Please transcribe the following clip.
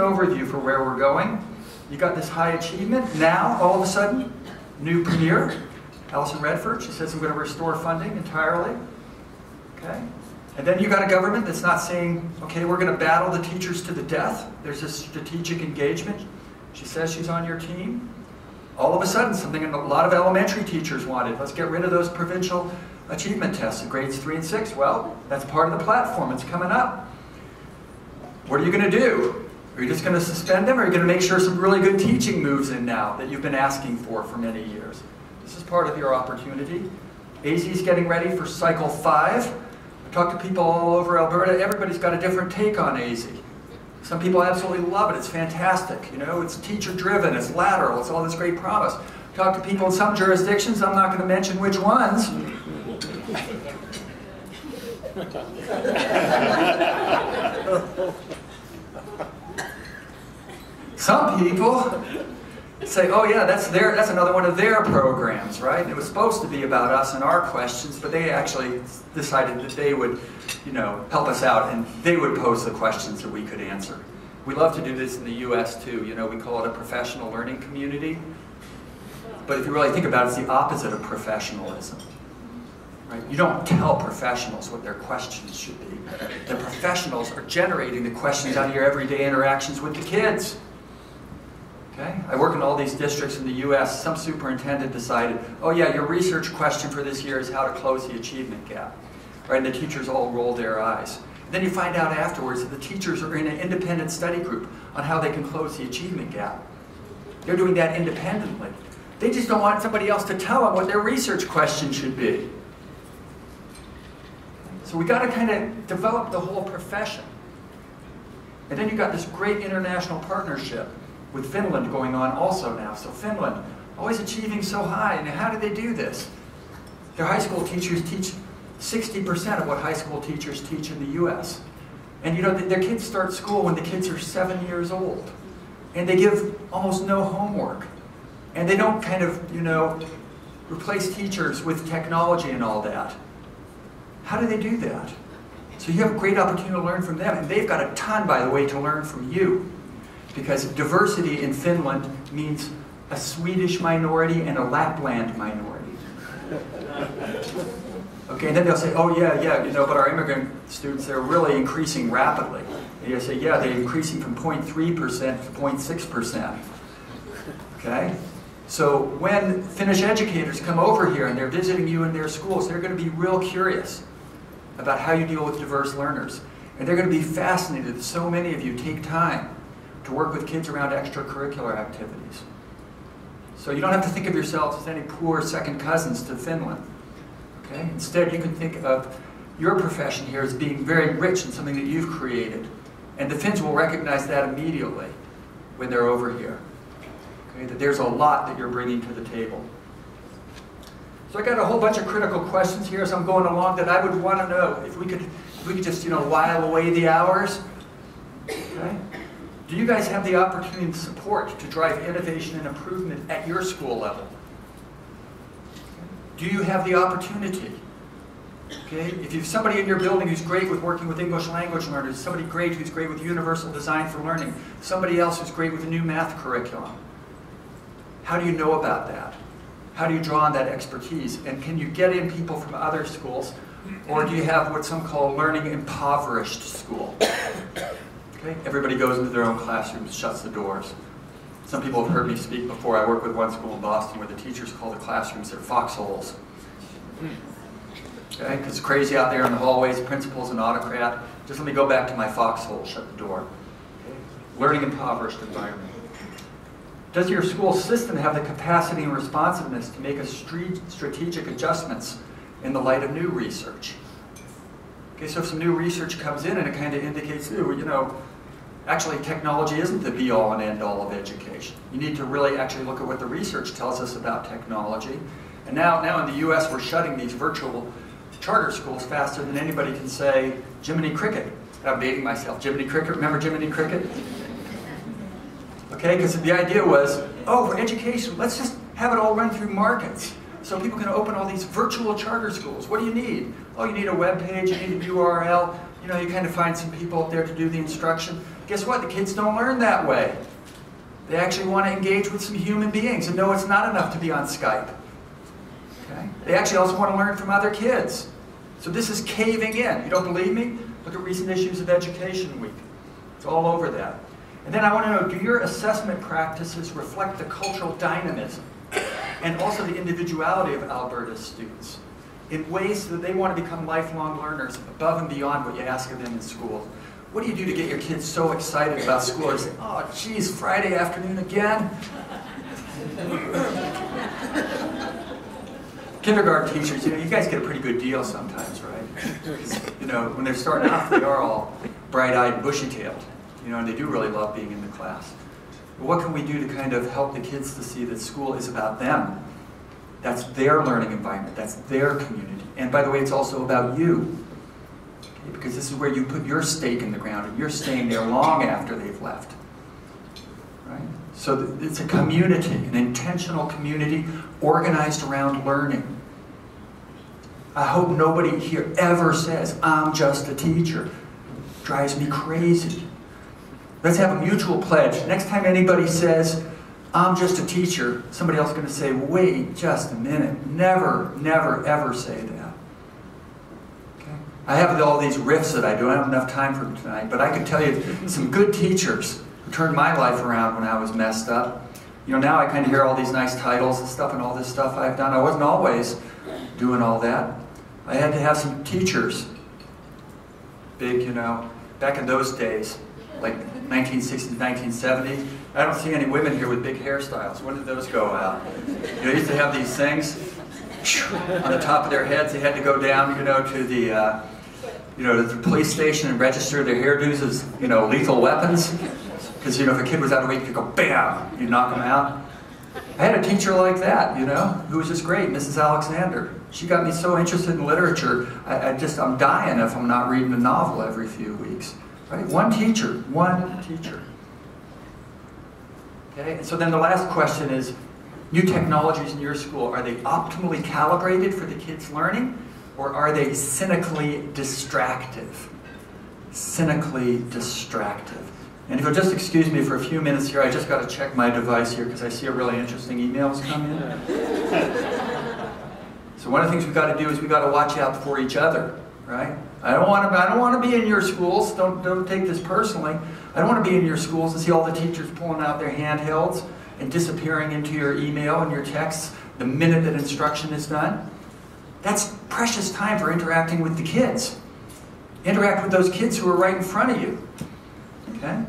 overview for where we're going. You got this high achievement. Now, all of a sudden, new premier, Alison Redford, she says I'm going to restore funding entirely. Okay? And then you got a government that's not saying, okay, we're going to battle the teachers to the death. There's this strategic engagement. She says she's on your team. All of a sudden, something a lot of elementary teachers wanted. Let's get rid of those provincial achievement tests in grades 3 and 6. Well, that's part of the platform. It's coming up. What are you going to do? Are you just going to suspend them, or are you going to make sure some really good teaching moves in now that you've been asking for many years? This is part of your opportunity. AISI is getting ready for cycle 5. I talk to people all over Alberta. Everybody's got a different take on AISI. Some people absolutely love it. It's fantastic. You know, it's teacher-driven. It's lateral. It's all this great promise. Talk to people in some jurisdictions. I'm not going to mention which ones. Some people say, oh yeah, that's another one of their programs, right? It was supposed to be about us and our questions, but they actually decided that they would, you know, help us out and they would pose the questions that we could answer. We love to do this in the US too. You know, we call it a professional learning community. But if you really think about it, it's the opposite of professionalism. Right? You don't tell professionals what their questions should be. The professionals are generating the questions out of your everyday interactions with the kids. Okay? I work in all these districts in the US. Some superintendent decided, oh yeah, your research question for this year is how to close the achievement gap. Right? And the teachers all roll their eyes. And then you find out afterwards that the teachers are in an independent study group on how they can close the achievement gap. They're doing that independently. They just don't want somebody else to tell them what their research question should be. So we got to kind of develop the whole profession. And then you got this great international partnership with Finland going on also now. So Finland, always achieving so high. And how do they do this? Their high school teachers teach 60% of what high school teachers teach in the US. And you know, their kids start school when the kids are 7 years old. And they give almost no homework. And they don't kind of, you know, replace teachers with technology and all that. How do they do that? So you have a great opportunity to learn from them. And they've got a ton, by the way, to learn from you. Because diversity in Finland means a Swedish minority and a Lapland minority. Okay, and then they'll say, oh yeah, you know, but our immigrant students, they're really increasing rapidly. And you'll say, yeah, they're increasing from 0.3% to 0.6%. Okay? So when Finnish educators come over here and they're visiting you in their schools, they're going to be real curious about how you deal with diverse learners. And they're going to be fascinated that so many of you take time to work with kids around extracurricular activities. So you don't have to think of yourselves as any poor second cousins to Finland. Okay? Instead, you can think of your profession here as being very rich in something that you've created. And the Finns will recognize that immediately when they're over here. Okay? That there's a lot that you're bringing to the table. So I got a whole bunch of critical questions here as I'm going along that I would want to know if we could just, you know, while away the hours. Okay? Do you guys have the opportunity and support to drive innovation and improvement at your school level? Do you have the opportunity? Okay? If you have somebody in your building who's great with working with English language learners, somebody great who's great with universal design for learning, somebody else who's great with a new math curriculum, how do you know about that? How do you draw on that expertise? And can you get in people from other schools? Or do you have what some call learning impoverished school? Okay? Everybody goes into their own classrooms, shuts the doors. Some people have heard me speak before. I work with one school in Boston where the teachers call the classrooms their foxholes. Okay? Because it's crazy out there in the hallways, principal's an autocrat. Just let me go back to my foxhole, shut the door. Okay? Learning impoverished environment. Does your school system have the capacity and responsiveness to make a strategic adjustments in the light of new research? Okay, so if some new research comes in and it kind of indicates, ooh, you know, actually technology isn't the be-all and end-all of education. You need to really actually look at what the research tells us about technology. And now in the US, we're shutting these virtual charter schools faster than anybody can say Jiminy Cricket. I'm dating myself. Jiminy Cricket, remember Jiminy Cricket? Okay, because the idea was, oh, for education, let's just have it all run through markets. So people can open all these virtual charter schools. What do you need? Oh, you need a web page, you need a URL. You know, you kind of find some people up there to do the instruction. Guess what? The kids don't learn that way. They actually want to engage with some human beings and know it's not enough to be on Skype. Okay? They actually also want to learn from other kids. So this is caving in. You don't believe me? Look at recent issues of Education Week. It's all over that. And then I want to know, do your assessment practices reflect the cultural dynamism and also the individuality of Alberta's students in ways that they want to become lifelong learners above and beyond what you ask of them in school? What do you do to get your kids so excited about school? They say, oh, geez, Friday afternoon again? Kindergarten teachers, you guys get a pretty good deal sometimes, right? When they're starting off, they are all bright-eyed, bushy-tailed, and they do really love being in the class. But what can we do to kind of help the kids to see that school is about them? That's their learning environment. That's their community. And by the way, it's also about you. Okay? Because this is where you put your stake in the ground, and you're staying there long after they've left. Right? So it's a community, an intentional community organized around learning. I hope nobody here ever says, I'm just a teacher. Drives me crazy. Let's have a mutual pledge. Next time anybody says, I'm just a teacher, somebody else is going to say, wait just a minute. Never, never, ever say that. Okay? I have all these riffs that I do. I don't have enough time for them tonight, but I can tell you some good teachers who turned my life around when I was messed up. Now I kind of hear all these nice titles and stuff and all this stuff I've done. I wasn't always doing all that. I had to have some teachers. Big, back in those days, like 1960s, 1970s. I don't see any women here with big hairstyles. When did those go out? They used to have these things on the top of their heads. They had to go down, to the police station and register their hairdos as, lethal weapons. Because, if a kid was out of weight, you could go, bam, you knock them out. I had a teacher like that, who was just great, Mrs. Alexander. She got me so interested in literature, I'm dying if I'm not reading a novel every few weeks. Right? One teacher. Okay, and so then the last question is, new technologies in your school, are they optimally calibrated for the kids' learning, or are they cynically distractive? Cynically distractive. And if you'll just excuse me for a few minutes here, I just got to check my device here because I see a really interesting emails come in. So one of the things we've got to do is we've got to watch out for each other, right? I don't want to be in your schools. Don't take this personally. I don't want to be in your schools and see all the teachers pulling out their handhelds and disappearing into your email and your texts the minute that instruction is done. That's precious time for interacting with the kids. Interact with those kids who are right in front of you. Okay?